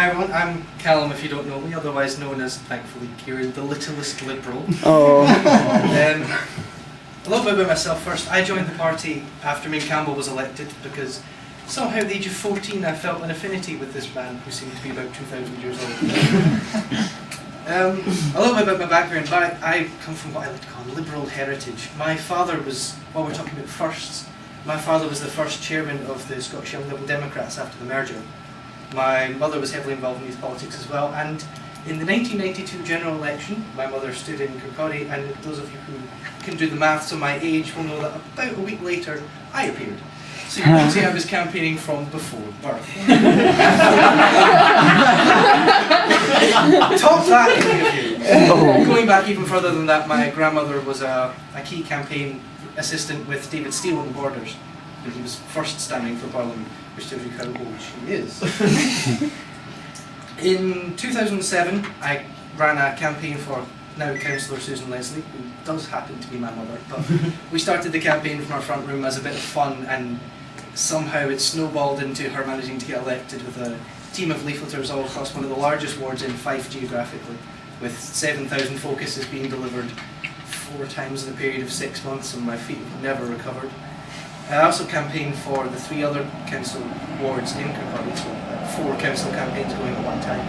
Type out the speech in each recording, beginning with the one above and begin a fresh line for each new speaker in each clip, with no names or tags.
Hi everyone, I'm Callum if you don't know me, otherwise known as, thankfully, Kieran, the littlest Liberal.
Oh.
A little bit about myself first. I joined the party after me and Campbell was elected because somehow at the age of 14 I felt an affinity with this man who seemed to be about 2,000 years old. A little bit about my background. I come from what I like to call liberal heritage. My father was, while we're talking about firsts, my father was the first chairman of the Scottish Young Liberal Democrats after the merger. My mother was heavily involved in youth politics as well, and in the 1992 general election, my mother stood in Kirkcaldy, and those of you who can do the maths on my age will know that about a week later, I appeared. So you can see I was campaigning from before birth. Top that, any of you.
Oh.
Going back even further than that, my grandmother was a key campaign assistant with David Steele on the Borders, when he was first standing for Parliament, which tells you how old she is. In 2007, I ran a campaign for now Councillor Susan Leslie, who does happen to be my mother, but we started the campaign from our front room as a bit of fun, and somehow it snowballed into her managing to get elected with a team of leafleters all across one of the largest wards in Fife geographically, with 7,000 focuses being delivered 4 times in a period of 6 months, and my feet have never recovered. I also campaigned for the 3 other council wards in Kirkcaldy, so 4 council campaigns going at one time.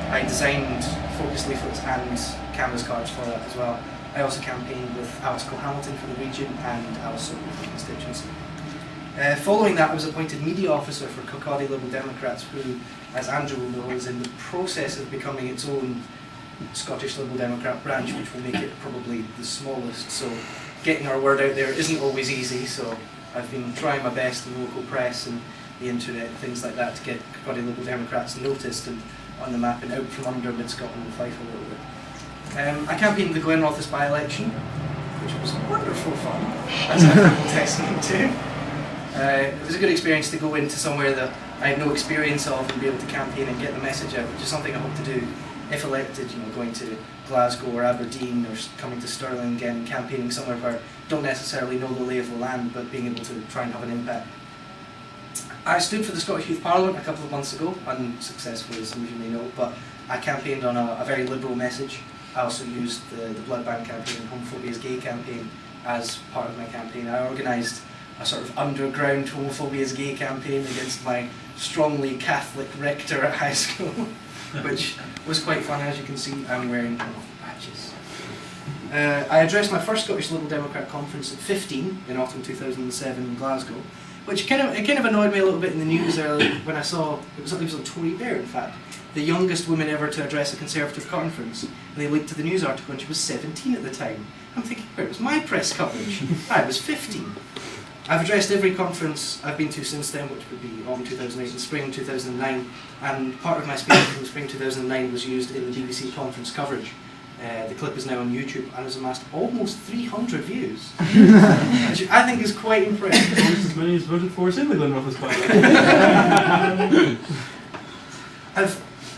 I designed focus leaflets and canvas cards for that as well. I also campaigned with Alice Hamilton for the region and Alice for the constituency. Following that, I was appointed media officer for Kirkcaldy Liberal Democrats, who, as Andrew will know, is in the process of becoming its own Scottish Liberal Democrat branch, which will make it probably the smallest. So getting our word out there isn't always easy, so I've been trying my best in the local press and the internet and things like that to get Kirkcaldy Liberal Democrats noticed and on the map and out from under mid-Scotland and Fife a little bit. I campaigned the Glenrothes by-election, which was wonderful fun, as I will testament to. It was a good experience to go into somewhere that I had no experience of and be able to campaign and get the message out, which is something I hope to do if elected, you know, going to Glasgow or Aberdeen or coming to Stirling again and campaigning somewhere where I don't necessarily know the lay of the land, but being able to try and have an impact. I stood for the Scottish Youth Parliament a couple of months ago, unsuccessfully as some of you may know, but I campaigned on a very liberal message. I also used the Blood Bank campaign and Homophobia is Gay campaign as part of my campaign. I organised a sort of underground Homophobia is Gay campaign against my strongly Catholic rector at high school, which was quite fun. As you can see, I'm wearing badges. I addressed my first Scottish Liberal Democrat conference at 15 in autumn 2007 in Glasgow, which kind of annoyed me a little bit in the news earlier when I saw, it was on Tory Bear in fact, the youngest woman ever to address a Conservative conference, and they linked to the news article and she was 17 at the time. I'm thinking, where was my press coverage? I was 15. I've addressed every conference I've been to since then, which would be autumn 2008 and spring 2009, and part of my speech from spring 2009 was used in the BBC conference coverage. The clip is now on YouTube and has amassed almost 300 views, which I think is quite impressive.
Almost as many as voted for us in the Glenrothes by-election.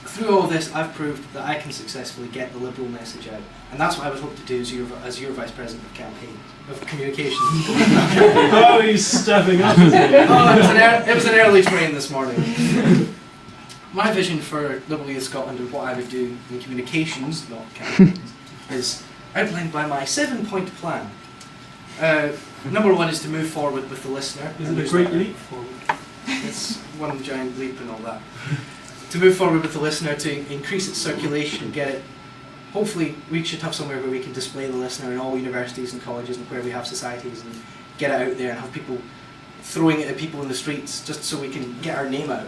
Through all this, I've proved that I can successfully get the Liberal message out, and that's what I would hope to do as your Vice President of Campaign, of Communications.
Oh, he's stepping up, isn't he?
Oh, it was an early train this morning. My vision for Liberal Youth Scotland and what I would do in communications, not campaigns, is outlined by my 7-point plan. Number 1 is to move forward with the listener.
Is it a great leap forward?
It's one giant leap and all that. To move forward with the listener, to increase its circulation and get it, hopefully we should have somewhere where we can display the listener in all universities and colleges and where we have societies and get it out there and have people throwing it at people in the streets just so we can get our name out.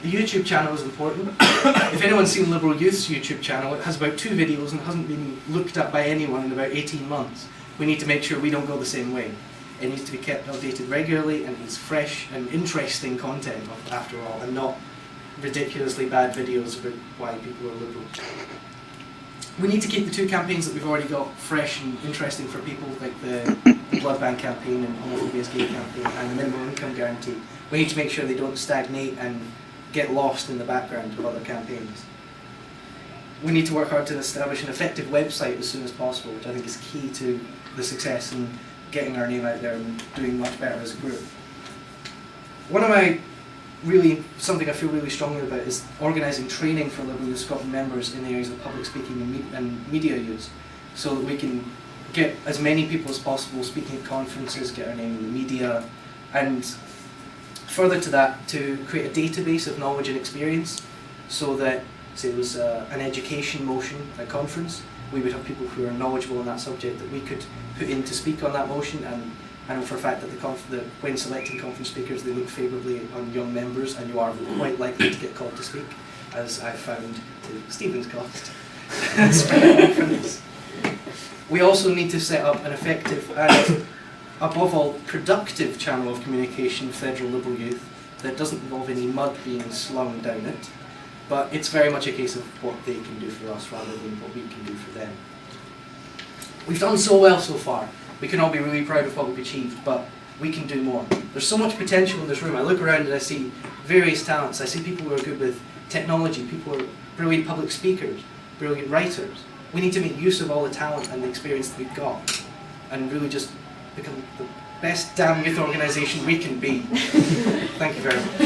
The YouTube channel is important. If anyone's seen Liberal Youth's YouTube channel, it has about 2 videos and it hasn't been looked at by anyone in about 18 months. We need to make sure we don't go the same way. It needs to be kept updated regularly and it's fresh and interesting content after all, and not ridiculously bad videos about why people are liberal. We need to keep the 2 campaigns that we've already got fresh and interesting for people, like the Blood Bank campaign and Homophobia is Gay campaign and the Minimum Income Guarantee. We need to make sure they don't stagnate and get lost in the background of other campaigns. We need to work hard to establish an effective website as soon as possible, which I think is key to the success and getting our name out there and doing much better as a group. One of my really, something I feel really strongly about is organising training for Liberal Youth Scotland members in the areas of public speaking and media use, so that we can get as many people as possible speaking at conferences, get our name in the media, and further to that, to create a database of knowledge and experience, so that, say there was an education motion at a conference, we would have people who are knowledgeable on that subject that we could put in to speak on that motion. And I know for a fact that when selecting conference speakers, they look favourably on young members, and you are quite likely to get called to speak, as I found to Stephen's cost. From this. We also need to set up an effective and, above all, productive channel of communication with federal Liberal youth that doesn't involve any mud being slung down it, but it's very much a case of what they can do for us rather than what we can do for them. We've done so well so far. We can all be really proud of what we've achieved, but we can do more. There's so much potential in this room. I look around and I see various talents. I see people who are good with technology, people who are brilliant public speakers, brilliant writers. We need to make use of all the talent and the experience that we've got and really just become the best damn youth organisation we can be. Thank you very much.